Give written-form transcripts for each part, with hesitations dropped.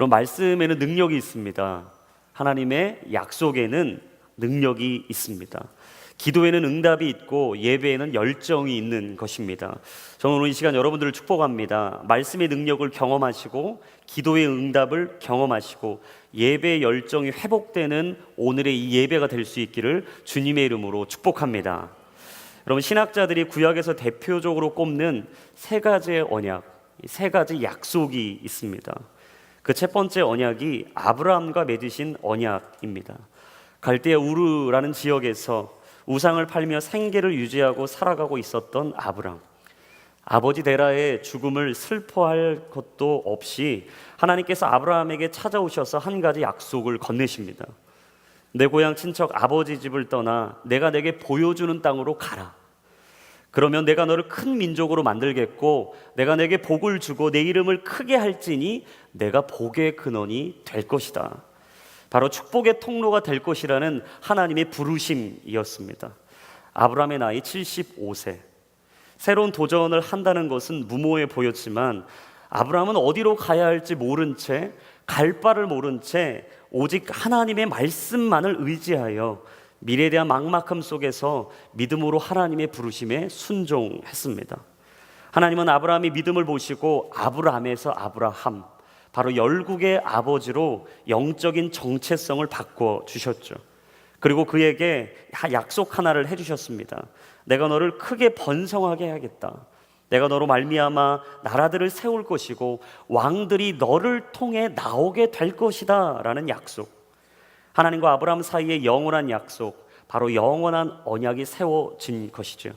그런 말씀에는 능력이 있습니다. 하나님의 약속에는 능력이 있습니다. 기도에는 응답이 있고 예배에는 열정이 있는 것입니다. 저는 오늘 이 시간 여러분들을 축복합니다. 말씀의 능력을 경험하시고 기도의 응답을 경험하시고 예배의 열정이 회복되는 오늘의 이 예배가 될 수 있기를 주님의 이름으로 축복합니다. 여러분, 신학자들이 구약에서 대표적으로 꼽는 세 가지의 언약, 세 가지 약속이 있습니다. 그 첫 번째 언약이 아브라함과 맺으신 언약입니다. 갈대아 우르라는 지역에서 우상을 팔며 생계를 유지하고 살아가고 있었던 아브람, 아버지 데라의 죽음을 슬퍼할 것도 없이 하나님께서 아브라함에게 찾아오셔서 한 가지 약속을 건네십니다. 내 고향 친척 아버지 집을 떠나 내가 내게 보여주는 땅으로 가라. 그러면 내가 너를 큰 민족으로 만들겠고 내가 내게 복을 주고 내 이름을 크게 할지니 내가 복의 근원이 될 것이다. 바로 축복의 통로가 될 것이라는 하나님의 부르심이었습니다. 아브라함의 나이 75세. 새로운 도전을 한다는 것은 무모해 보였지만 아브라함은 어디로 가야 할지 모른 채, 갈 바를 모른 채 오직 하나님의 말씀만을 의지하여 미래에 대한 막막함 속에서 믿음으로 하나님의 부르심에 순종했습니다. 하나님은 아브라함의 믿음을 보시고 아브라함에서 아브라함, 바로 열국의 아버지로 영적인 정체성을 바꿔주셨죠. 그리고 그에게 약속 하나를 해주셨습니다. 내가 너를 크게 번성하게 하겠다. 내가 너로 말미암아 나라들을 세울 것이고 왕들이 너를 통해 나오게 될 것이다 라는 약속. 하나님과 아브라함 사이의 영원한 약속, 바로 영원한 언약이 세워진 것이죠.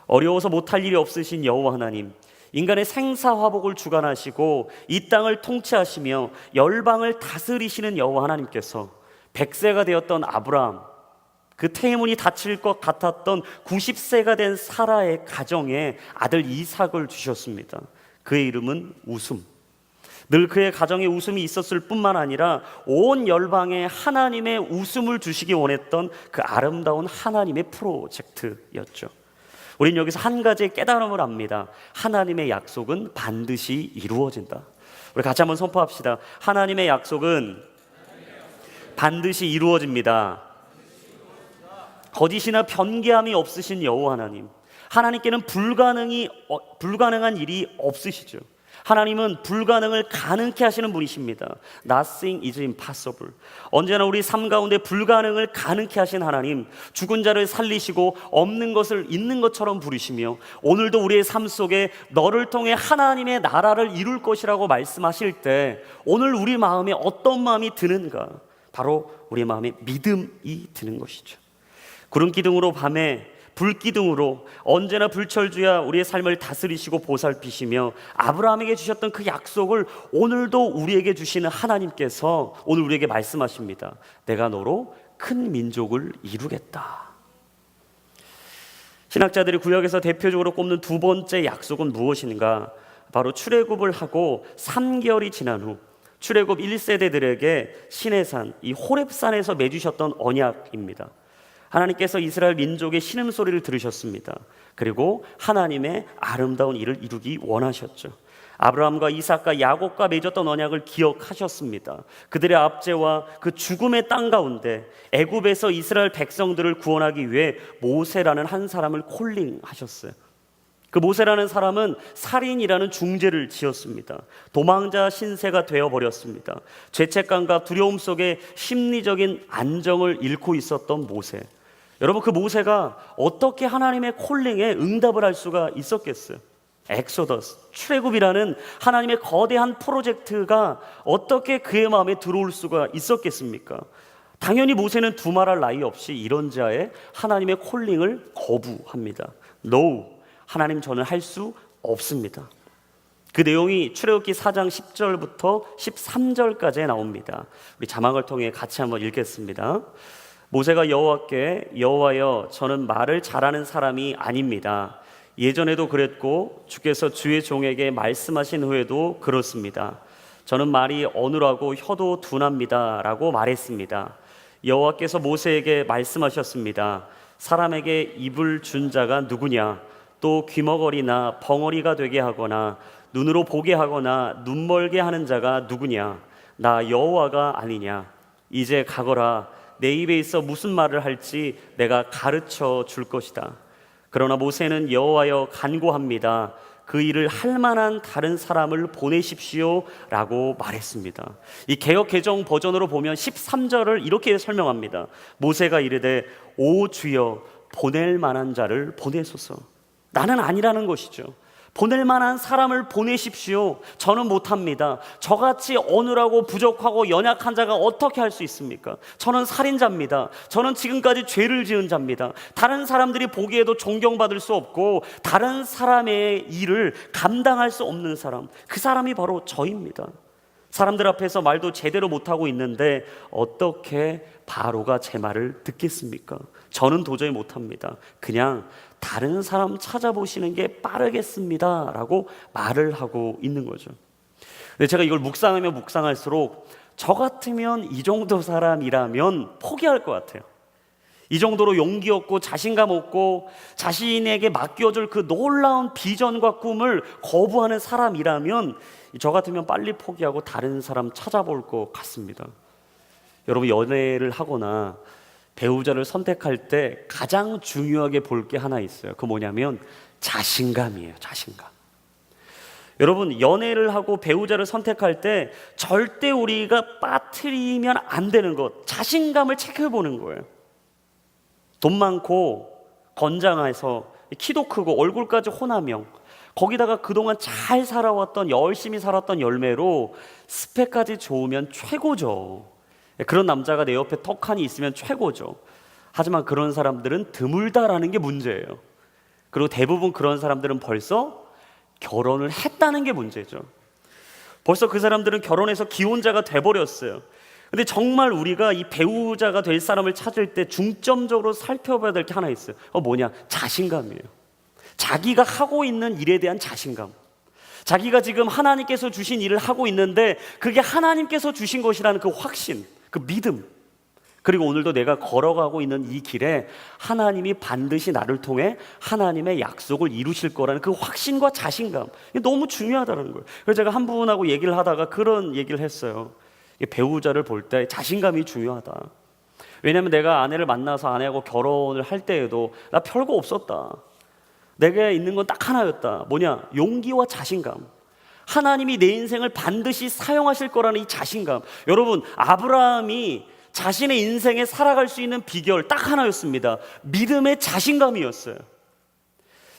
어려워서 못할 일이 없으신 여호와 하나님, 인간의 생사화복을 주관하시고 이 땅을 통치하시며 열방을 다스리시는 여호와 하나님께서 100세가 되었던 아브라함, 그 태문이 닫힐 것 같았던 90세가 된 사라의 가정에 아들 이삭을 주셨습니다. 그의 이름은 웃음. 늘 그의 가정에 웃음이 있었을 뿐만 아니라 온 열방에 하나님의 웃음을 주시기 원했던 그 아름다운 하나님의 프로젝트였죠. 우린 여기서 한 가지의 깨달음을 합니다. 하나님의 약속은 반드시 이루어진다. 우리 같이 한번 선포합시다. 하나님의 약속은 반드시 이루어집니다. 거짓이나 변개함이 없으신 여호와 하나님, 하나님께는 불가능한 일이 없으시죠. 하나님은 불가능을 가능케 하시는 분이십니다. Nothing is impossible. 언제나 우리 삶 가운데 불가능을 가능케 하신 하나님, 죽은 자를 살리시고 없는 것을 있는 것처럼 부르시며 오늘도 우리의 삶 속에 너를 통해 하나님의 나라를 이룰 것이라고 말씀하실 때 오늘 우리 마음에 어떤 마음이 드는가? 바로 우리 마음에 믿음이 드는 것이죠. 구름 기둥으로 밤에 불 기둥으로 언제나 불철주야 우리의 삶을 다스리시고 보살피시며 아브라함에게 주셨던 그 약속을 오늘도 우리에게 주시는 하나님께서 오늘 우리에게 말씀하십니다. 내가 너로 큰 민족을 이루겠다. 신학자들이 구약에서 대표적으로 꼽는 두 번째 약속은 무엇인가? 바로 출애굽을 하고 3개월이 지난 후 출애굽 1세대들에게 시내산, 이 호렙산에서 맺으셨던 언약입니다. 하나님께서 이스라엘 민족의 신음소리를 들으셨습니다. 그리고 하나님의 아름다운 일을 이루기 원하셨죠. 아브라함과 이삭과 야곱과 맺었던 언약을 기억하셨습니다. 그들의 압제와 그 죽음의 땅 가운데 애굽에서 이스라엘 백성들을 구원하기 위해 모세라는 한 사람을 콜링하셨어요. 그 모세라는 사람은 살인이라는 중죄를 지었습니다. 도망자 신세가 되어버렸습니다. 죄책감과 두려움 속에 심리적인 안정을 잃고 있었던 모세. 여러분, 그 모세가 어떻게 하나님의 콜링에 응답을 할 수가 있었겠어요? 엑소더스, 출애굽이라는 하나님의 거대한 프로젝트가 어떻게 그의 마음에 들어올 수가 있었겠습니까? 당연히 모세는 두말할 나위 없이 이런 자의 하나님의 콜링을 거부합니다. No, 하나님, 저는 할 수 없습니다. 그 내용이 출애굽기 4장 10절부터 13절까지 나옵니다. 우리 자막을 통해 같이 한번 읽겠습니다. 모세가 여호와께, 여호와여, 저는 말을 잘하는 사람이 아닙니다. 예전에도 그랬고 주께서 주의 종에게 말씀하신 후에도 그렇습니다. 저는 말이 어눌하고 혀도 둔합니다 라고 말했습니다. 여호와께서 모세에게 말씀하셨습니다. 사람에게 입을 준 자가 누구냐? 또 귀머거리나 벙어리가 되게 하거나 눈으로 보게 하거나 눈멀게 하는 자가 누구냐? 나 여호와가 아니냐? 이제 가거라. 내 입에 있어 무슨 말을 할지 내가 가르쳐 줄 것이다. 그러나 모세는 여호와여 간구합니다. 그 일을 할 만한 다른 사람을 보내십시오 라고 말했습니다. 이 개역 개정 버전으로 보면 13절을 이렇게 설명합니다. 모세가 이르되 오 주여 보낼 만한 자를 보내소서. 나는 아니라는 것이죠. 보낼 만한 사람을 보내십시오. 저는 못합니다. 저같이 어눌하고 부족하고 연약한 자가 어떻게 할 수 있습니까? 저는 살인자입니다. 저는 지금까지 죄를 지은 자입니다. 다른 사람들이 보기에도 존경받을 수 없고 다른 사람의 일을 감당할 수 없는 사람, 그 사람이 바로 저입니다. 사람들 앞에서 말도 제대로 못하고 있는데 어떻게 바로가 제 말을 듣겠습니까? 저는 도저히 못합니다. 그냥 다른 사람 찾아보시는 게 빠르겠습니다 라고 말을 하고 있는 거죠. 근데 제가 이걸 묵상하면 묵상할수록 저 같으면 이 정도 사람이라면 포기할 것 같아요. 이 정도로 용기 없고 자신감 없고 자신에게 맡겨줄 그 놀라운 비전과 꿈을 거부하는 사람이라면 저 같으면 빨리 포기하고 다른 사람 찾아볼 것 같습니다. 여러분, 연애를 하거나 배우자를 선택할 때 가장 중요하게 볼 게 하나 있어요. 그 뭐냐면 자신감이에요. 자신감. 여러분, 연애를 하고 배우자를 선택할 때 절대 우리가 빠뜨리면 안 되는 것, 자신감을 체크해보는 거예요. 돈 많고 건장해서 키도 크고 얼굴까지 호남형, 거기다가 그동안 잘 살아왔던 열심히 살았던 열매로 스펙까지 좋으면 최고죠. 그런 남자가 내 옆에 턱하니 있으면 최고죠. 하지만 그런 사람들은 드물다라는 게 문제예요. 그리고 대부분 그런 사람들은 벌써 결혼을 했다는 게 문제죠. 벌써 그 사람들은 결혼해서 기혼자가 돼버렸어요. 근데 정말 우리가 이 배우자가 될 사람을 찾을 때 중점적으로 살펴봐야 될 게 하나 있어요. 뭐냐? 자신감이에요. 자기가 하고 있는 일에 대한 자신감. 자기가 지금 하나님께서 주신 일을 하고 있는데 그게 하나님께서 주신 것이라는 그 확신, 그 믿음, 그리고 오늘도 내가 걸어가고 있는 이 길에 하나님이 반드시 나를 통해 하나님의 약속을 이루실 거라는 그 확신과 자신감, 이게 너무 중요하다는 거예요. 그래서 제가 한 분하고 얘기를 하다가 그런 얘기를 했어요. 배우자를 볼 때 자신감이 중요하다. 왜냐하면 내가 아내를 만나서 아내하고 결혼을 할 때에도 나 별거 없었다. 내게 있는 건 딱 하나였다. 뭐냐? 용기와 자신감. 하나님이 내 인생을 반드시 사용하실 거라는 이 자신감. 여러분, 아브라함이 자신의 인생에 살아갈 수 있는 비결 딱 하나였습니다. 믿음의 자신감이었어요.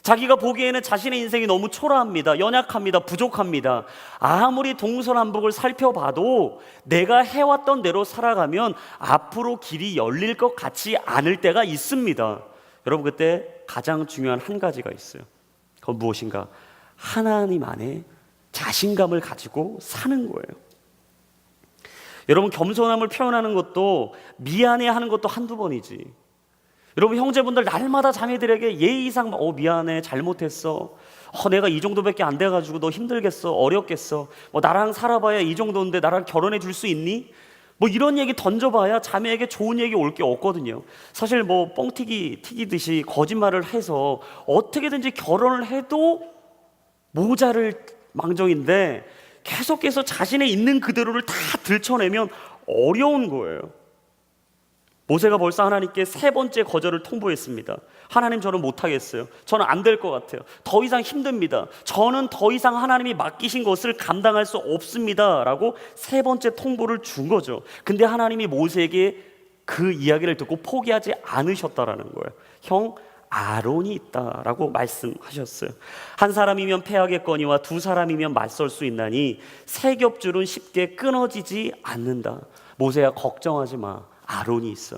자기가 보기에는 자신의 인생이 너무 초라합니다. 연약합니다. 부족합니다. 아무리 동서남북을 살펴봐도 내가 해왔던 대로 살아가면 앞으로 길이 열릴 것 같지 않을 때가 있습니다. 여러분, 그때 가장 중요한 한 가지가 있어요. 그건 무엇인가? 하나님 안에 자신감을 가지고 사는 거예요. 여러분, 겸손함을 표현하는 것도 미안해하는 것도 한두 번이지. 여러분, 형제분들 날마다 자매들에게 예의상 미안해, 잘못했어, 내가 이 정도밖에 안 돼가지고 너 힘들겠어, 어렵겠어, 나랑 살아봐야 이 정도인데 나랑 결혼해 줄 수 있니? 이런 얘기 던져봐야 자매에게 좋은 얘기 올 게 없거든요. 사실 뻥튀기 튀기듯이 거짓말을 해서 어떻게든지 결혼을 해도 모자를 망정인데 계속해서 자신의 있는 그대로를 다 들춰내면 어려운 거예요. 모세가 벌써 하나님께 3번째 거절을 통보했습니다. 하나님, 저는 못하겠어요. 저는 안 될 것 같아요. 더 이상 힘듭니다. 저는 더 이상 하나님이 맡기신 것을 감당할 수 없습니다 라고 3번째 통보를 준 거죠. 근데 하나님이 모세에게 그 이야기를 듣고 포기하지 않으셨다라는 거예요. 형 아론이 있다라고 말씀하셨어요. 한 사람이면 패하겠거니와 두 사람이면 맞설 수 있나니 세 겹줄은 쉽게 끊어지지 않는다. 모세야, 걱정하지 마. 아론이 있어.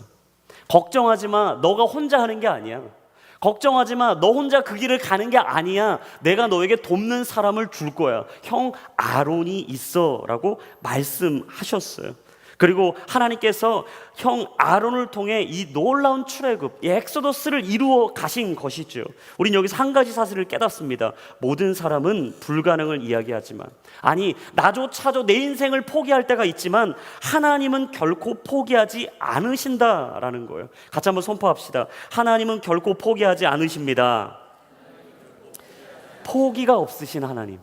걱정하지 마. 너가 혼자 하는 게 아니야. 걱정하지 마. 너 혼자 그 길을 가는 게 아니야. 내가 너에게 돕는 사람을 줄 거야. 형 아론이 있어 라고 말씀하셨어요. 그리고 하나님께서 형 아론을 통해 이 놀라운 출애굽, 이 엑소더스를 이루어 가신 것이죠. 우린 여기서 한 가지 사실을 깨닫습니다. 모든 사람은 불가능을 이야기하지만, 아니 나조차도 내 인생을 포기할 때가 있지만 하나님은 결코 포기하지 않으신다라는 거예요. 같이 한번 선포합시다. 하나님은 결코 포기하지 않으십니다. 포기가 없으신 하나님,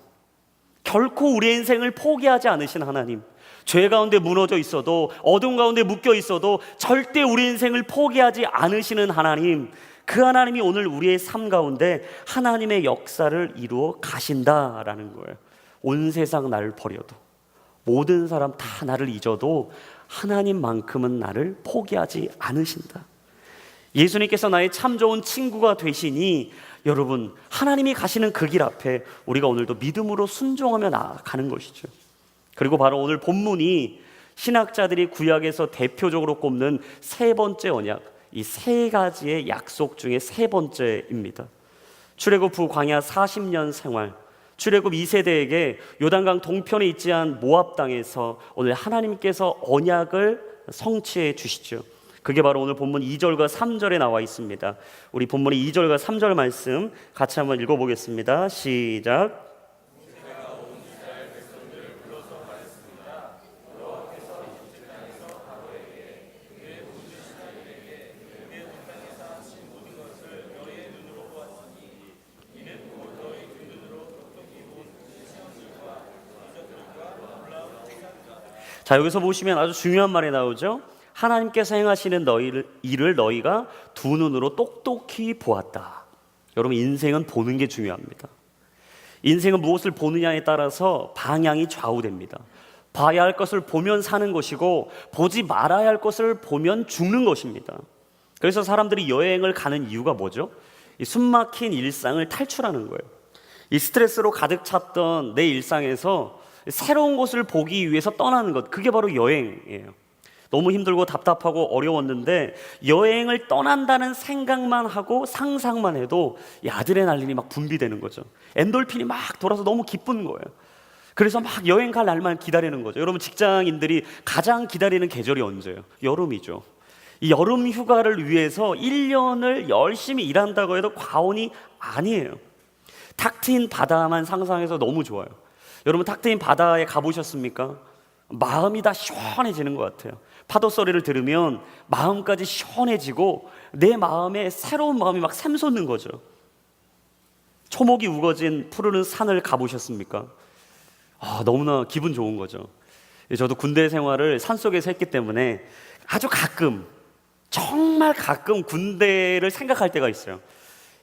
결코 우리의 인생을 포기하지 않으신 하나님, 죄 가운데 무너져 있어도, 어둠 가운데 묶여 있어도 절대 우리 인생을 포기하지 않으시는 하나님, 그 하나님이 오늘 우리의 삶 가운데 하나님의 역사를 이루어 가신다라는 거예요. 온 세상 나를 버려도, 모든 사람 다 나를 잊어도 하나님만큼은 나를 포기하지 않으신다. 예수님께서 나의 참 좋은 친구가 되시니 여러분, 하나님이 가시는 그 길 앞에 우리가 오늘도 믿음으로 순종하며 나아가는 것이죠. 그리고 바로 오늘 본문이 신학자들이 구약에서 대표적으로 꼽는 세 번째 언약, 이 세 가지의 약속 중에 세 번째입니다. 출애굽 후 광야 40년 생활, 출애굽 2세대에게 요단강 동편에 있지 않은 모압 땅에서 오늘 하나님께서 언약을 성취해 주시죠. 그게 바로 오늘 본문 2절과 3절에 나와 있습니다. 우리 본문의 2절과 3절 말씀 같이 한번 읽어보겠습니다. 시작. 자, 여기서 보시면 아주 중요한 말이 나오죠. 하나님께서 행하시는 일을 너희가 두 눈으로 똑똑히 보았다. 여러분, 인생은 보는 게 중요합니다. 인생은 무엇을 보느냐에 따라서 방향이 좌우됩니다. 봐야 할 것을 보면 사는 것이고, 보지 말아야 할 것을 보면 죽는 것입니다. 그래서 사람들이 여행을 가는 이유가 뭐죠? 이 숨막힌 일상을 탈출하는 거예요. 이 스트레스로 가득 찼던 내 일상에서 새로운 곳을 보기 위해서 떠나는 것, 그게 바로 여행이에요. 너무 힘들고 답답하고 어려웠는데 여행을 떠난다는 생각만 하고 상상만 해도 이 아드레날린이 막 분비되는 거죠. 엔돌핀이 막 돌아서 너무 기쁜 거예요. 그래서 막 여행 갈 날만 기다리는 거죠. 여러분, 직장인들이 가장 기다리는 계절이 언제예요? 여름이죠. 이 여름 휴가를 위해서 1년을 열심히 일한다고 해도 과언이 아니에요. 탁 트인 바다만 상상해서 너무 좋아요. 여러분, 탁 트인 바다에 가보셨습니까? 마음이 다 시원해지는 것 같아요. 파도 소리를 들으면 마음까지 시원해지고 내 마음에 새로운 마음이 막 샘솟는 거죠. 초목이 우거진 푸르른 산을 가보셨습니까? 너무나 기분 좋은 거죠. 저도 군대 생활을 산속에서 했기 때문에 아주 가끔, 정말 가끔 군대를 생각할 때가 있어요.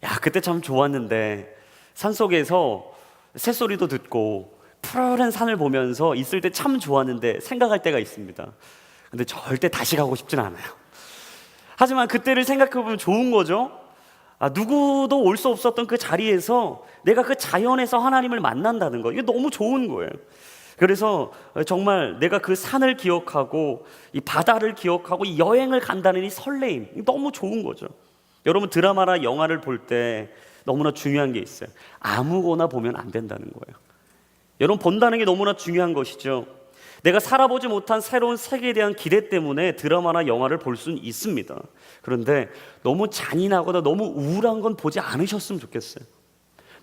야, 그때 참 좋았는데 산속에서 새소리도 듣고 푸르른 산을 보면서 있을 때 참 좋았는데 생각할 때가 있습니다. 근데 절대 다시 가고 싶진 않아요. 하지만 그때를 생각해보면 좋은 거죠. 누구도 올 수 없었던 그 자리에서 내가 그 자연에서 하나님을 만난다는 거, 이게 너무 좋은 거예요. 그래서 정말 내가 그 산을 기억하고 이 바다를 기억하고 이 여행을 간다는 이 설레임, 너무 좋은 거죠. 여러분, 드라마나 영화를 볼 때 너무나 중요한 게 있어요. 아무거나 보면 안 된다는 거예요. 여러분, 본다는 게 너무나 중요한 것이죠. 내가 살아보지 못한 새로운 세계에 대한 기대 때문에 드라마나 영화를 볼 수는 있습니다. 그런데 너무 잔인하거나 너무 우울한 건 보지 않으셨으면 좋겠어요.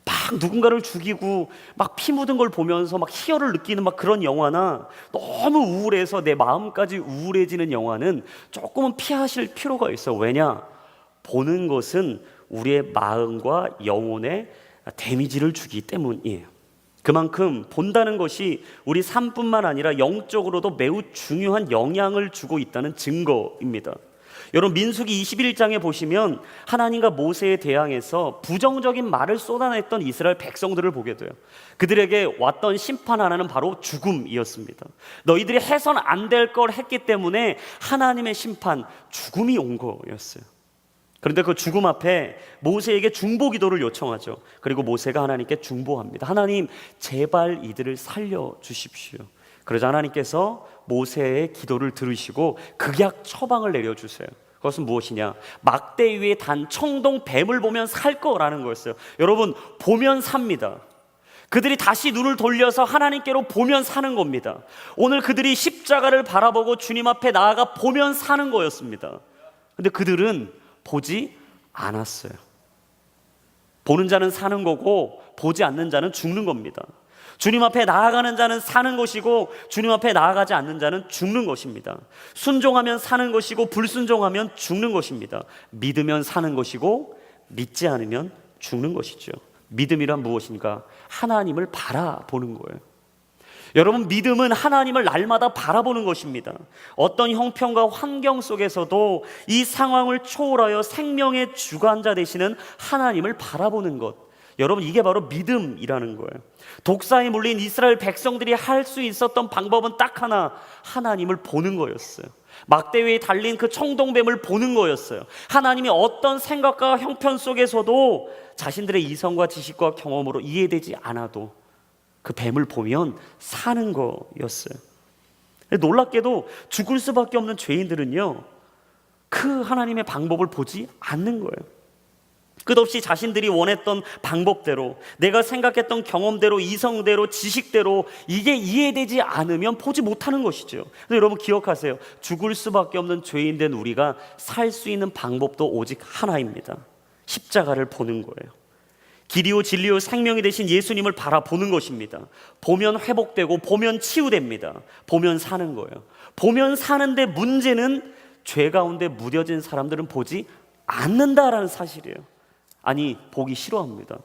막 누군가를 죽이고 막 피 묻은 걸 보면서 막 희열을 느끼는 막 그런 영화나 너무 우울해서 내 마음까지 우울해지는 영화는 조금은 피하실 필요가 있어요. 왜냐? 보는 것은 우리의 마음과 영혼에 데미지를 주기 때문이에요. 그만큼 본다는 것이 우리 삶뿐만 아니라 영적으로도 매우 중요한 영향을 주고 있다는 증거입니다. 여러분, 민수기 21장에 보시면 하나님과 모세에 대항해서 부정적인 말을 쏟아냈던 이스라엘 백성들을 보게 돼요. 그들에게 왔던 심판 하나는 바로 죽음이었습니다. 너희들이 해선 안 될 걸 했기 때문에 하나님의 심판, 죽음이 온 거였어요. 그런데 그 죽음 앞에 모세에게 중보 기도를 요청하죠. 그리고 모세가 하나님께 중보합니다. 하나님, 제발 이들을 살려주십시오. 그러자 하나님께서 모세의 기도를 들으시고 극약 처방을 내려주세요. 그것은 무엇이냐? 막대 위에 단 청동 뱀을 보면 살 거라는 거였어요. 여러분, 보면 삽니다. 그들이 다시 눈을 돌려서 하나님께로 보면 사는 겁니다. 오늘 그들이 십자가를 바라보고 주님 앞에 나아가 보면 사는 거였습니다. 근데 그들은 보지 않았어요. 보는 자는 사는 거고 보지 않는 자는 죽는 겁니다. 주님 앞에 나아가는 자는 사는 것이고 주님 앞에 나아가지 않는 자는 죽는 것입니다. 순종하면 사는 것이고 불순종하면 죽는 것입니다. 믿으면 사는 것이고 믿지 않으면 죽는 것이죠. 믿음이란 무엇인가? 하나님을 바라보는 거예요. 여러분, 믿음은 하나님을 날마다 바라보는 것입니다. 어떤 형편과 환경 속에서도 이 상황을 초월하여 생명의 주관자 되시는 하나님을 바라보는 것, 여러분, 이게 바로 믿음이라는 거예요. 독사에 물린 이스라엘 백성들이 할 수 있었던 방법은 딱 하나, 하나님을 보는 거였어요. 막대 위에 달린 그 청동뱀을 보는 거였어요. 하나님이 어떤 생각과 형편 속에서도 자신들의 이성과 지식과 경험으로 이해되지 않아도 그 뱀을 보면 사는 거였어요. 놀랍게도 죽을 수밖에 없는 죄인들은요, 그 하나님의 방법을 보지 않는 거예요. 끝없이 자신들이 원했던 방법대로, 내가 생각했던 경험대로, 이성대로, 지식대로 이게 이해되지 않으면 보지 못하는 것이죠. 그래서 여러분 기억하세요. 죽을 수밖에 없는 죄인 된 우리가 살 수 있는 방법도 오직 하나입니다. 십자가를 보는 거예요. 길이요 진리요 생명이 되신 예수님을 바라보는 것입니다. 보면 회복되고 보면 치유됩니다. 보면 사는 거예요. 보면 사는데 문제는 죄 가운데 무뎌진 사람들은 보지 않는다라는 사실이에요. 아니, 보기 싫어합니다.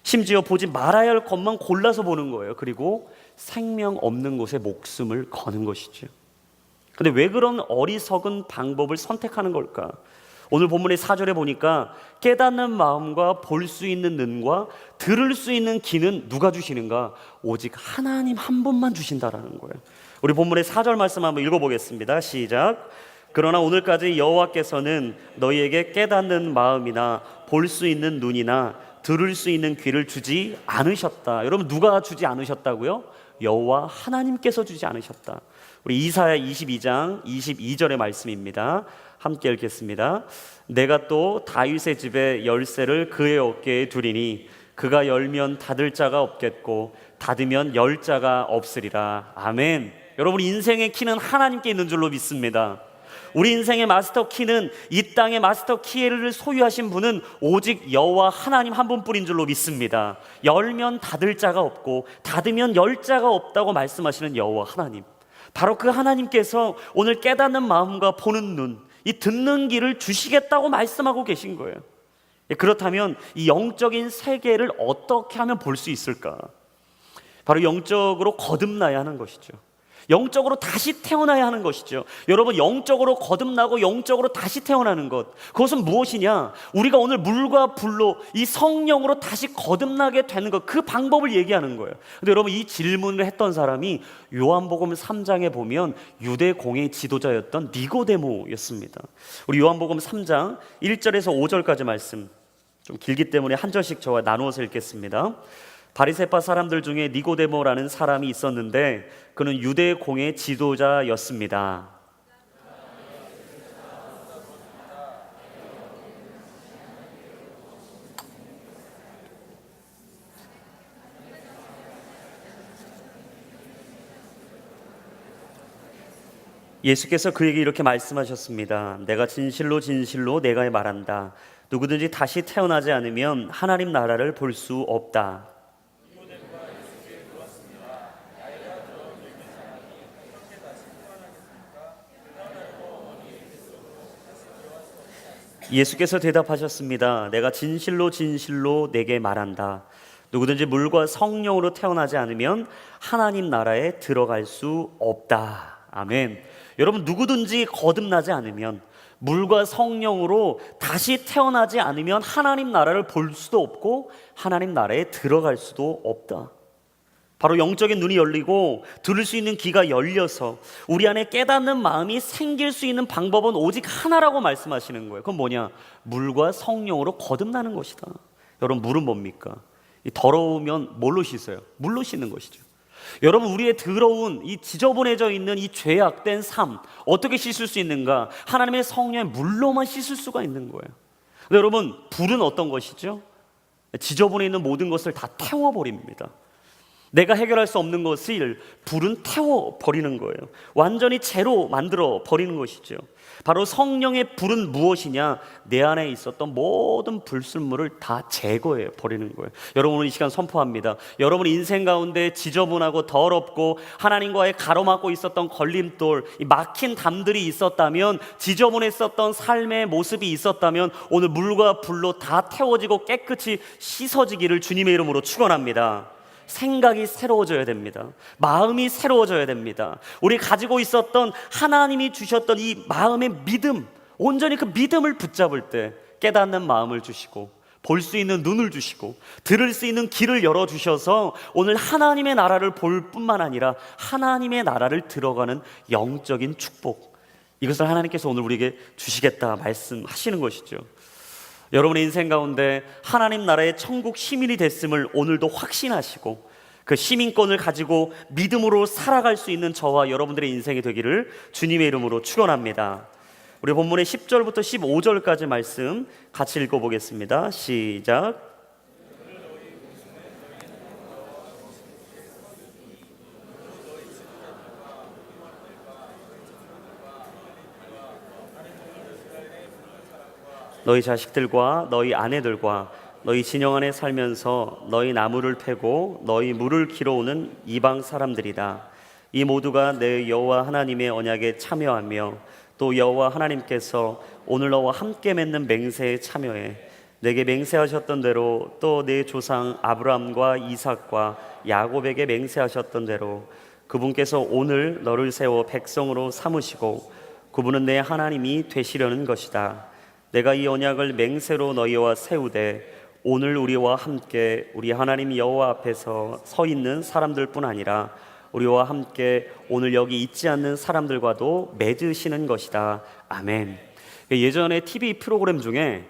심지어 보지 말아야 할 것만 골라서 보는 거예요. 그리고 생명 없는 곳에 목숨을 거는 것이죠. 근데 왜 그런 어리석은 방법을 선택하는 걸까? 오늘 본문의 4절에 보니까 깨닫는 마음과 볼 수 있는 눈과 들을 수 있는 귀는 누가 주시는가? 오직 하나님 한 분만 주신다라는 거예요. 우리 본문의 4절 말씀 한번 읽어보겠습니다. 시작. 그러나 오늘까지 여호와께서는 너희에게 깨닫는 마음이나 볼 수 있는 눈이나 들을 수 있는 귀를 주지 않으셨다. 여러분, 누가 주지 않으셨다고요? 여호와 하나님께서 주지 않으셨다. 우리 이사야 22장 22절의 말씀입니다. 함께 읽겠습니다. 내가 또 다윗의 집에 열쇠를 그의 어깨에 두리니 그가 열면 닫을 자가 없겠고 닫으면 열 자가 없으리라. 아멘. 여러분, 인생의 키는 하나님께 있는 줄로 믿습니다. 우리 인생의 마스터 키는, 이 땅의 마스터 키를 소유하신 분은 오직 여호와 하나님 한 분뿐인 줄로 믿습니다. 열면 닫을 자가 없고 닫으면 열 자가 없다고 말씀하시는 여호와 하나님, 바로 그 하나님께서 오늘 깨닫는 마음과 보는 눈, 이 듣는 귀를 주시겠다고 말씀하고 계신 거예요. 그렇다면 이 영적인 세계를 어떻게 하면 볼 수 있을까? 바로 영적으로 거듭나야 하는 것이죠. 영적으로 다시 태어나야 하는 것이죠. 여러분, 영적으로 거듭나고 영적으로 다시 태어나는 것, 그것은 무엇이냐? 우리가 오늘 물과 불로 이 성령으로 다시 거듭나게 되는 것, 그 방법을 얘기하는 거예요. 근데 여러분, 이 질문을 했던 사람이 요한복음 3장에 보면 유대 공의 지도자였던 니고데모였습니다. 우리 요한복음 3장 1절에서 5절까지 말씀, 좀 길기 때문에 한 절씩 저와 나누어서 읽겠습니다. 바리새파 사람들 중에 니고데모라는 사람이 있었는데 그는 유대 공의 지도자였습니다. 예수께서 그에게 이렇게 말씀하셨습니다. 내가 진실로 진실로 내가 말한다. 누구든지 다시 태어나지 않으면 하나님 나라를 볼 수 없다. 예수께서 대답하셨습니다. 내가 진실로 진실로 내게 말한다. 누구든지 물과 성령으로 태어나지 않으면 하나님 나라에 들어갈 수 없다. 아멘. 여러분, 누구든지 거듭나지 않으면, 물과 성령으로 다시 태어나지 않으면 하나님 나라를 볼 수도 없고 하나님 나라에 들어갈 수도 없다. 바로 영적인 눈이 열리고 들을 수 있는 귀가 열려서 우리 안에 깨닫는 마음이 생길 수 있는 방법은 오직 하나라고 말씀하시는 거예요. 그건 뭐냐? 물과 성령으로 거듭나는 것이다. 여러분, 물은 뭡니까? 이 더러우면 뭘로 씻어요? 물로 씻는 것이죠. 여러분, 우리의 더러운 이 지저분해져 있는 이 죄악된 삶 어떻게 씻을 수 있는가? 하나님의 성령의 물로만 씻을 수가 있는 거예요. 근데 여러분, 불은 어떤 것이죠? 지저분해 있는 모든 것을 다 태워버립니다. 내가 해결할 수 없는 것을 불은 태워버리는 거예요. 완전히 제로 만들어 버리는 것이죠. 바로 성령의 불은 무엇이냐? 내 안에 있었던 모든 불순물을 다 제거해 버리는 거예요. 여러분, 오늘 이 시간 선포합니다. 여러분 인생 가운데 지저분하고 더럽고 하나님과의 가로막고 있었던 걸림돌, 이 막힌 담들이 있었다면, 지저분했었던 삶의 모습이 있었다면 오늘 물과 불로 다 태워지고 깨끗이 씻어지기를 주님의 이름으로 축원합니다. 생각이 새로워져야 됩니다. 마음이 새로워져야 됩니다. 우리 가지고 있었던 하나님이 주셨던 이 마음의 믿음, 온전히 그 믿음을 붙잡을 때 깨닫는 마음을 주시고 볼 수 있는 눈을 주시고 들을 수 있는 귀를 열어주셔서 오늘 하나님의 나라를 볼 뿐만 아니라 하나님의 나라를 들어가는 영적인 축복, 이것을 하나님께서 오늘 우리에게 주시겠다 말씀하시는 것이죠. 여러분의 인생 가운데 하나님 나라의 천국 시민이 됐음을 오늘도 확신하시고 그 시민권을 가지고 믿음으로 살아갈 수 있는 저와 여러분들의 인생이 되기를 주님의 이름으로 축원합니다. 우리 본문의 10절부터 15절까지 말씀 같이 읽어보겠습니다. 시작. 너희 자식들과 너희 아내들과 너희 진영 안에 살면서 너희 나무를 패고 너희 물을 길어오는 이방 사람들이다. 이 모두가 내 여호와 하나님의 언약에 참여하며 또 여호와 하나님께서 오늘 너와 함께 맺는 맹세에 참여해 내게 맹세하셨던 대로 또 내 조상 아브라함과 이삭과 야곱에게 맹세하셨던 대로 그분께서 오늘 너를 세워 백성으로 삼으시고 그분은 내 하나님이 되시려는 것이다. 내가 이 언약을 맹세로 너희와 세우되 오늘 우리와 함께 우리 하나님 여호와 앞에서 서 있는 사람들뿐 아니라 우리와 함께 오늘 여기 있지 않는 사람들과도 맺으시는 것이다. 아멘. 예전에 TV 프로그램 중에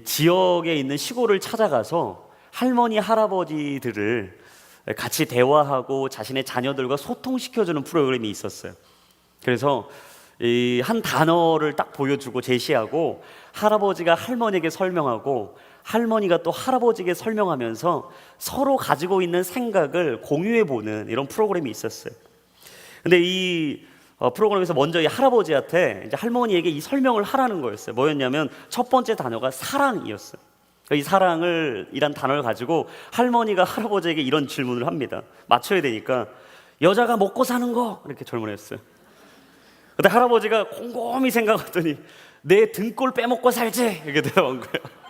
지역에 있는 시골을 찾아가서 할머니 할아버지들을 같이 대화하고 자신의 자녀들과 소통시켜주는 프로그램이 있었어요. 그래서 이 한 단어를 딱 보여주고 제시하고 할아버지가 할머니에게 설명하고 할머니가 또 할아버지에게 설명하면서 서로 가지고 있는 생각을 공유해보는 이런 프로그램이 있었어요. 근데 이 프로그램에서 먼저 이 할아버지한테 이제 할머니에게 이 설명을 하라는 거였어요. 뭐였냐면 첫 번째 단어가 사랑이었어요. 이 사랑을 이란 단어를 가지고 할머니가 할아버지에게 이런 질문을 합니다. 맞춰야 되니까 여자가 먹고 사는 거 이렇게 질문했어요. 근데 할아버지가 곰곰이 생각하더니 내 등골 빼먹고 살지 이렇게 대답한 거예요.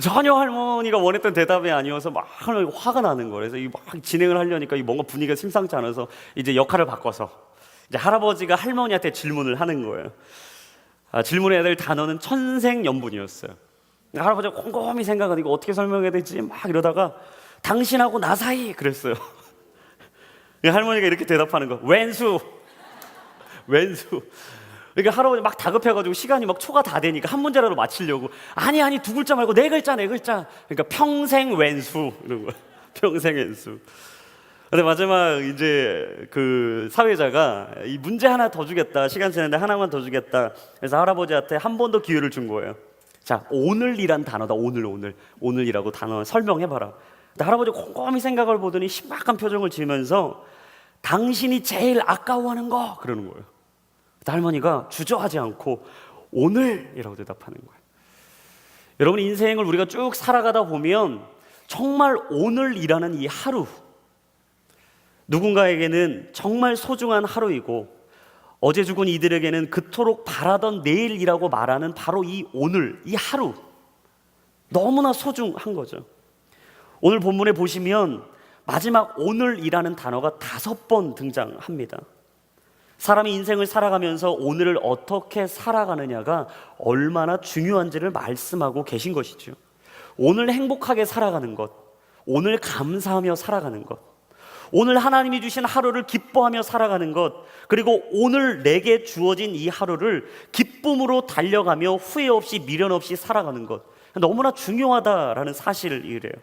전혀 할머니가 원했던 대답이 아니어서 막 화가 나는 거예요. 그래서 막 진행을 하려니까 뭔가 분위기가 심상치 않아서 이제 역할을 바꿔서 이제 할아버지가 할머니한테 질문을 하는 거예요. 질문해야 될 단어는 천생연분이었어요. 할아버지가 곰곰이 생각하고 이거 어떻게 설명해야 되지 막 이러다가 당신하고 나 사이 그랬어요. 할머니가 이렇게 대답하는 거 왼수. 그러니까 할아버지 막 다급해가지고 시간이 막 초가 다 되니까 한 문제라도 맞히려고 아니 두 글자 말고 네 글자. 그러니까 평생 왼수 이런 거야. 평생 왼수. 근데 마지막 이제 그 사회자가 이 문제 하나 더 주겠다. 시간 지났는데 하나만 더 주겠다. 그래서 할아버지한테 한 번 더 기회를 준 거예요. 자, 오늘이란 단어다. 오늘이라고 단어 설명해봐라. 근데 할아버지 곰곰이 생각을 보더니 심각한 표정을 지으면서 당신이 제일 아까워하는 거 그러는 거예요. 할머니가 주저하지 않고 오늘이라고 대답하는 거예요. 여러분 인생을 우리가 쭉 살아가다 보면 정말 오늘이라는 이 하루 누군가에게는 정말 소중한 하루이고 어제 죽은 이들에게는 그토록 바라던 내일이라고 말하는 바로 이 오늘, 이 하루 너무나 소중한 거죠. 오늘 본문에 보시면 마지막 오늘이라는 단어가 5번 등장합니다. 사람이 인생을 살아가면서 오늘을 어떻게 살아가느냐가 얼마나 중요한지를 말씀하고 계신 것이죠. 오늘 행복하게 살아가는 것, 오늘 감사하며 살아가는 것, 오늘 하나님이 주신 하루를 기뻐하며 살아가는 것, 그리고 오늘 내게 주어진 이 하루를 기쁨으로 달려가며 후회 없이 미련 없이 살아가는 것 너무나 중요하다라는 사실이래요.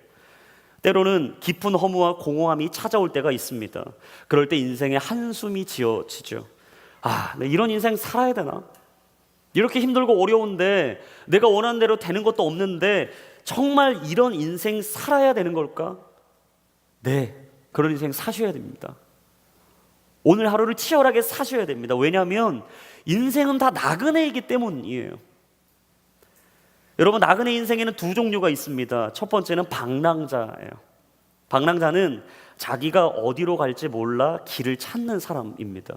때로는 깊은 허무와 공허함이 찾아올 때가 있습니다. 그럴 때 인생에 한숨이 지어지죠. 나 이런 인생 살아야 되나? 이렇게 힘들고 어려운데 내가 원하는 대로 되는 것도 없는데 정말 이런 인생 살아야 되는 걸까? 네, 그런 인생 사셔야 됩니다. 오늘 하루를 치열하게 사셔야 됩니다. 왜냐하면 인생은 다 나그네이기 때문이에요. 여러분 나그네 인생에는 두 종류가 있습니다. 첫 번째는 방랑자예요. 방랑자는 자기가 어디로 갈지 몰라 길을 찾는 사람입니다.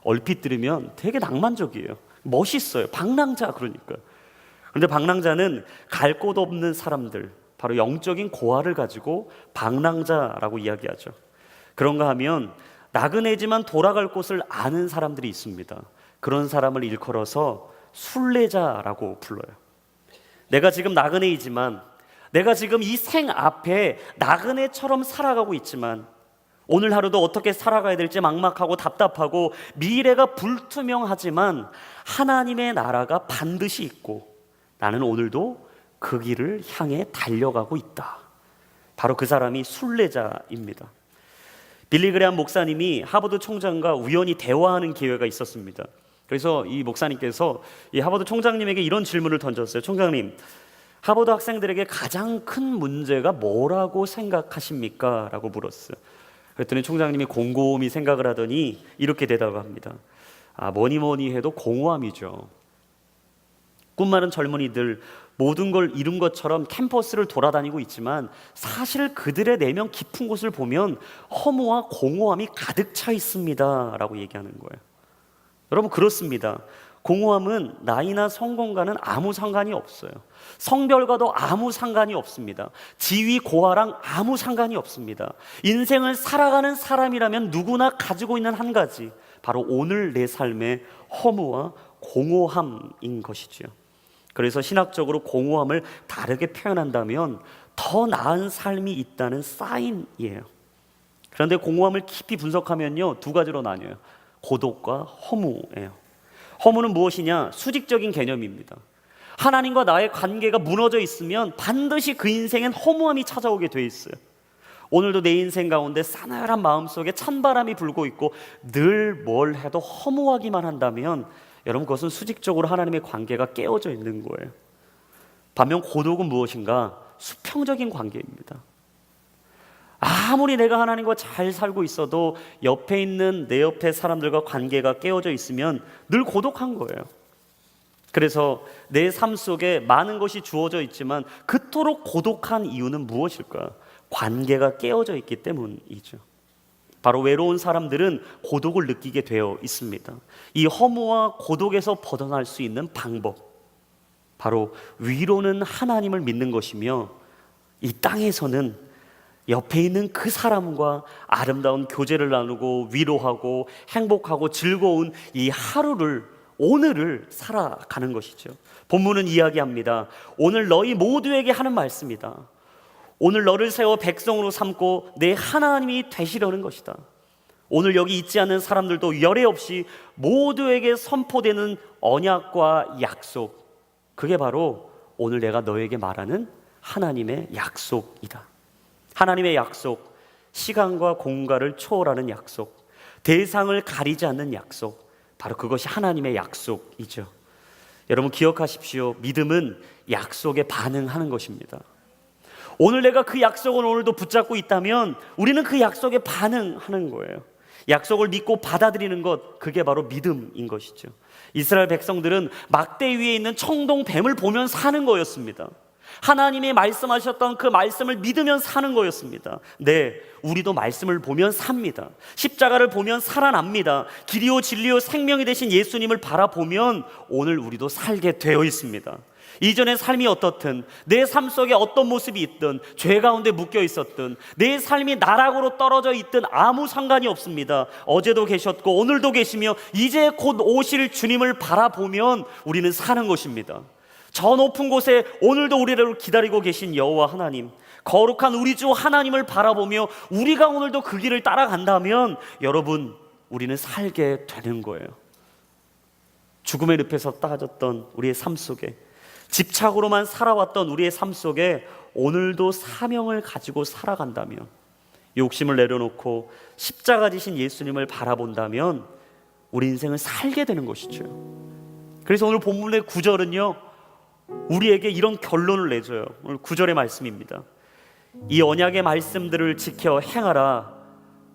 얼핏 들으면 되게 낭만적이에요. 멋있어요. 방랑자 그러니까. 그런데 방랑자는 갈 곳 없는 사람들, 바로 영적인 고아를 가지고 방랑자라고 이야기하죠. 그런가 하면 나그네지만 돌아갈 곳을 아는 사람들이 있습니다. 그런 사람을 일컬어서 순례자라고 불러요. 내가 지금 나그네이지만, 내가 지금 이 생 앞에 나그네처럼 살아가고 있지만, 오늘 하루도 어떻게 살아가야 될지 막막하고 답답하고 미래가 불투명하지만 하나님의 나라가 반드시 있고 나는 오늘도 그 길을 향해 달려가고 있다. 바로 그 사람이 순례자입니다. 빌리 그레함 목사님이 하버드 총장과 우연히 대화하는 기회가 있었습니다. 그래서 이 목사님께서 이 하버드 총장님에게 이런 질문을 던졌어요. 총장님, 하버드 학생들에게 가장 큰 문제가 뭐라고 생각하십니까? 라고 물었어요. 그랬더니 총장님이 곰곰이 생각을 하더니 이렇게 대답합니다. 뭐니 해도 공허함이죠. 꿈 많은 젊은이들 모든 걸 이룬 것처럼 캠퍼스를 돌아다니고 있지만 사실 그들의 내면 깊은 곳을 보면 허무와 공허함이 가득 차 있습니다 라고 얘기하는 거예요. 여러분, 그렇습니다. 공허함은 나이나 성공과는 아무 상관이 없어요. 성별과도 아무 상관이 없습니다. 지위 고하랑 아무 상관이 없습니다. 인생을 살아가는 사람이라면 누구나 가지고 있는 한 가지, 바로 오늘 내 삶의 허무와 공허함인 것이죠. 그래서 신학적으로 공허함을 다르게 표현한다면 더 나은 삶이 있다는 사인이에요. 그런데 공허함을 깊이 분석하면요, 두 가지로 나뉘어요. 고독과 허무예요. 허무는 무엇이냐? 수직적인 개념입니다. 하나님과 나의 관계가 무너져 있으면 반드시 그 인생엔 허무함이 찾아오게 돼 있어요. 오늘도 내 인생 가운데 싸늘한 마음속에 찬바람이 불고 있고 늘 뭘 해도 허무하기만 한다면 여러분, 그것은 수직적으로 하나님의 관계가 깨어져 있는 거예요. 반면 고독은 무엇인가? 수평적인 관계입니다. 아무리 내가 하나님과 잘 살고 있어도 옆에 있는 내 옆에 사람들과 관계가 깨어져 있으면 늘 고독한 거예요. 그래서 내 삶 속에 많은 것이 주어져 있지만 그토록 고독한 이유는 무엇일까? 관계가 깨어져 있기 때문이죠. 바로 외로운 사람들은 고독을 느끼게 되어 있습니다. 이 허무와 고독에서 벗어날 수 있는 방법, 바로 위로는 하나님을 믿는 것이며 이 땅에서는 옆에 있는 그 사람과 아름다운 교제를 나누고 위로하고 행복하고 즐거운 이 하루를, 오늘을 살아가는 것이죠. 본문은 이야기합니다. 오늘 너희 모두에게 하는 말씀이다. 오늘 너를 세워 백성으로 삼고 내 하나님이 되시려는 것이다. 오늘 여기 있지 않는 사람들도 열애 없이 모두에게 선포되는 언약과 약속, 그게 바로 오늘 내가 너에게 말하는 하나님의 약속이다. 하나님의 약속, 시간과 공간을 초월하는 약속, 대상을 가리지 않는 약속, 바로 그것이 하나님의 약속이죠. 여러분, 기억하십시오. 믿음은 약속에 반응하는 것입니다. 오늘 내가 그 약속을 오늘도 붙잡고 있다면 우리는 그 약속에 반응하는 거예요. 약속을 믿고 받아들이는 것, 그게 바로 믿음인 것이죠. 이스라엘 백성들은 막대 위에 있는 청동 뱀을 보면 사는 거였습니다. 하나님이 말씀하셨던 그 말씀을 믿으면 사는 거였습니다. 네, 우리도 말씀을 보면 삽니다. 십자가를 보면 살아납니다. 길이요 진리요 생명이 되신 예수님을 바라보면 오늘 우리도 살게 되어 있습니다. 이전의 삶이 어떻든, 내 삶 속에 어떤 모습이 있든, 죄 가운데 묶여 있었든, 내 삶이 나락으로 떨어져 있든 아무 상관이 없습니다. 어제도 계셨고 오늘도 계시며 이제 곧 오실 주님을 바라보면 우리는 사는 것입니다. 저 높은 곳에 오늘도 우리를 기다리고 계신 여호와 하나님, 거룩한 우리 주 하나님을 바라보며 우리가 오늘도 그 길을 따라간다면 여러분, 우리는 살게 되는 거예요. 죽음의 늪에서 따졌던 우리의 삶 속에, 집착으로만 살아왔던 우리의 삶 속에 오늘도 사명을 가지고 살아간다면, 욕심을 내려놓고 십자가 지신 예수님을 바라본다면 우리 인생을 살게 되는 것이죠. 그래서 오늘 본문의 9절은요 우리에게 이런 결론을 내줘요. 오늘 9절의 말씀입니다. 이 언약의 말씀들을 지켜 행하라.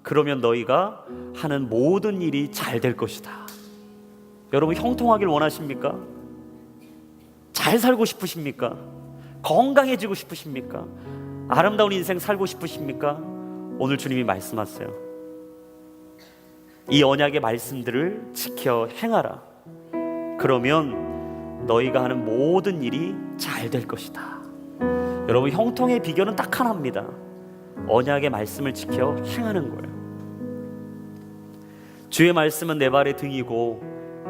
그러면 너희가 하는 모든 일이 잘 될 것이다. 여러분, 형통하길 원하십니까? 잘 살고 싶으십니까? 건강해지고 싶으십니까? 아름다운 인생 살고 싶으십니까? 오늘 주님이 말씀하세요. 이 언약의 말씀들을 지켜 행하라. 그러면 너희가 하는 모든 일이 잘 될 것이다. 여러분, 형통의 비결은 딱 하나입니다. 언약의 말씀을 지켜 행하는 거예요. 주의 말씀은 내 발의 등이고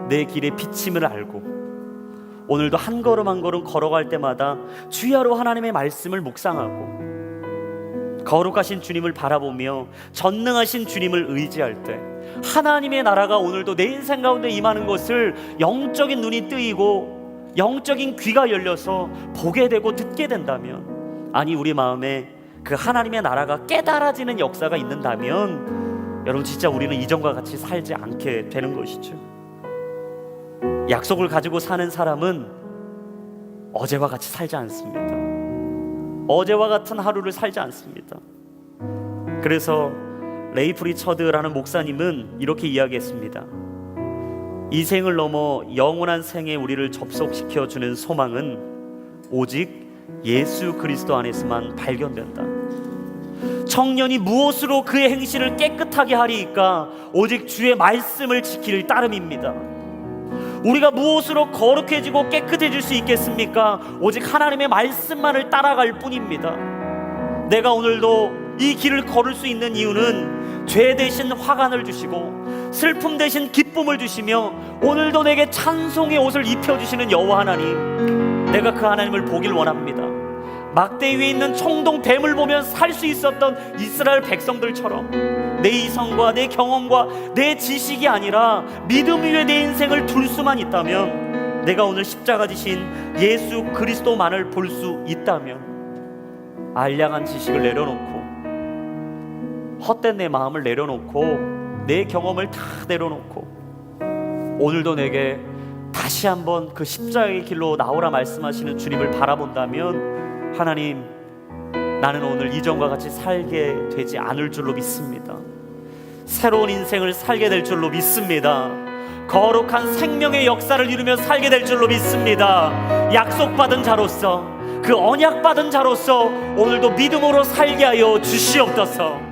내 길의 비침을 알고, 오늘도 한 걸음 한 걸음 걸어갈 때마다 주야로 하나님의 말씀을 묵상하고 거룩하신 주님을 바라보며 전능하신 주님을 의지할 때 하나님의 나라가 오늘도 내 인생 가운데 임하는 것을 영적인 눈이 뜨이고 영적인 귀가 열려서 보게 되고 듣게 된다면, 아니 우리 마음에 그 하나님의 나라가 깨달아지는 역사가 있는다면, 여러분 진짜 우리는 이전과 같이 살지 않게 되는 것이죠. 약속을 가지고 사는 사람은 어제와 같이 살지 않습니다. 어제와 같은 하루를 살지 않습니다. 그래서 레이프 리처드라는 목사님은 이렇게 이야기했습니다. 이 생을 넘어 영원한 생에 우리를 접속시켜주는 소망은 오직 예수 그리스도 안에서만 발견된다. 청년이 무엇으로 그의 행실을 깨끗하게 하리이까? 오직 주의 말씀을 지킬 따름입니다. 우리가 무엇으로 거룩해지고 깨끗해질 수 있겠습니까? 오직 하나님의 말씀만을 따라갈 뿐입니다. 내가 오늘도 이 길을 걸을 수 있는 이유는 죄 대신 화관을 주시고 슬픔 대신 기쁨을 주시며 오늘도 내게 찬송의 옷을 입혀주시는 여호와 하나님, 내가 그 하나님을 보길 원합니다. 막대 위에 있는 청동 뱀을 보면 살 수 있었던 이스라엘 백성들처럼 내 이성과 내 경험과 내 지식이 아니라 믿음 위에 내 인생을 둘 수만 있다면, 내가 오늘 십자가 지신 예수 그리스도만을 볼 수 있다면, 알량한 지식을 내려놓고 헛된 내 마음을 내려놓고 내 경험을 다 내려놓고 오늘도 내게 다시 한번 그 십자가의 길로 나오라 말씀하시는 주님을 바라본다면, 하나님, 나는 오늘 이전과 같이 살게 되지 않을 줄로 믿습니다. 새로운 인생을 살게 될 줄로 믿습니다. 거룩한 생명의 역사를 이루며 살게 될 줄로 믿습니다. 약속받은 자로서, 그 언약받은 자로서 오늘도 믿음으로 살게 하여 주시옵소서.